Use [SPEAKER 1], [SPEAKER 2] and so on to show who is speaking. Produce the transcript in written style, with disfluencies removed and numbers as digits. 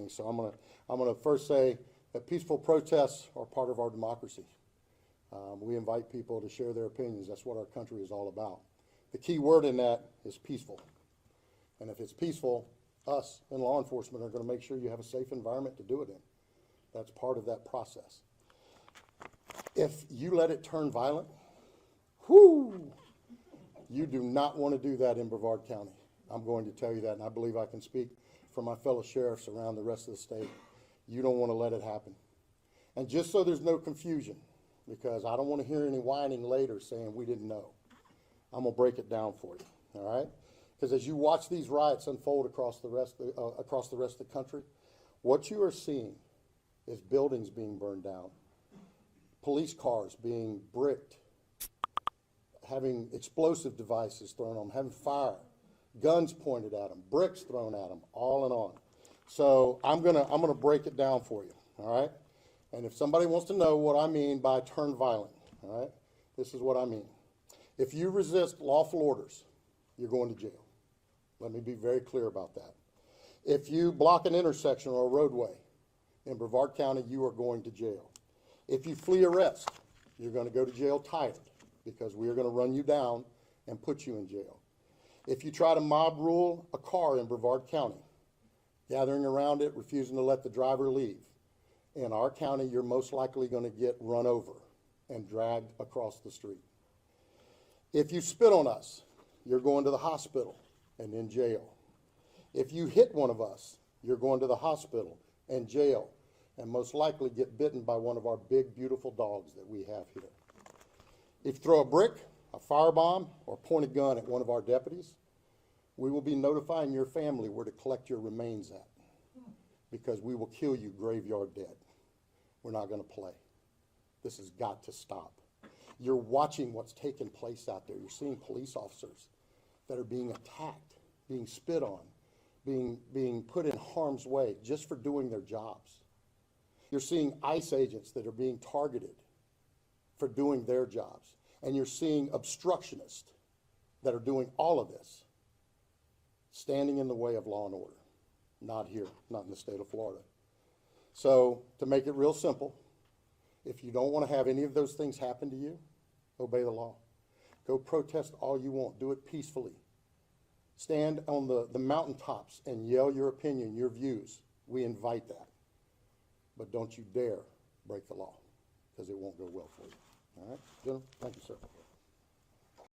[SPEAKER 1] things. So I'm gonna first say that peaceful protests are part of our democracy. We invite people to share their opinions. That's what our country is all about. The key word in that is peaceful. And if it's peaceful, us in law enforcement are going to make sure you have a safe environment to do it in. That's part of that process. If you let it turn violent, whoo, you do not want to do that in Brevard County. I'm going to tell you that, and I believe I can speak for my fellow sheriffs around the rest of the state. You don't want to let it happen. And just so there's no confusion, because I don't want to hear any whining later saying we didn't know, I'm going to break it down for you, all right? Because as you watch these riots unfold across the rest of the country, what you are seeing is buildings being burned down, police cars being bricked, having explosive devices thrown on them, having fire, guns pointed at them, bricks thrown at them, all and on. So I'm gonna break it down for you, all right? And if somebody wants to know what I mean by turn violent, all right, this is what I mean. If you resist lawful orders, you're going to jail. Let me be very clear about that. If you block an intersection or a roadway in Brevard County, you are going to jail. If you flee arrest, you're going to go to jail tired, because we are going to run you down and put you in jail. If you try to mob rule a car in Brevard County, gathering around it, refusing to let the driver leave, in our county, you're most likely going to get run over and dragged across the street. If you spit on us, you're going to the hospital and in jail. If you hit one of us, you're going to the hospital and jail, and most likely get bitten by one of our big, beautiful dogs that we have here. If you throw a brick, a firebomb, or point a gun at one of our deputies, we will be notifying your family where to collect your remains at, because we will kill you graveyard dead. We're not going to play. This has got to stop. You're watching what's taking place out there. You're seeing police officers that are being attacked, being spit on, being put in harm's way just for doing their jobs. You're seeing ICE agents that are being targeted for doing their jobs. And you're seeing obstructionists that are doing all of this, standing in the way of law and order. Not here, not in the state of Florida. So to make it real simple, if you don't want to have any of those things happen to you, obey the law. Go protest all you want. Do it peacefully. Stand on the mountaintops and yell your opinion, your views. We invite that. But don't you dare break the law, because it won't go well for you. All right, gentlemen, thank you, sir.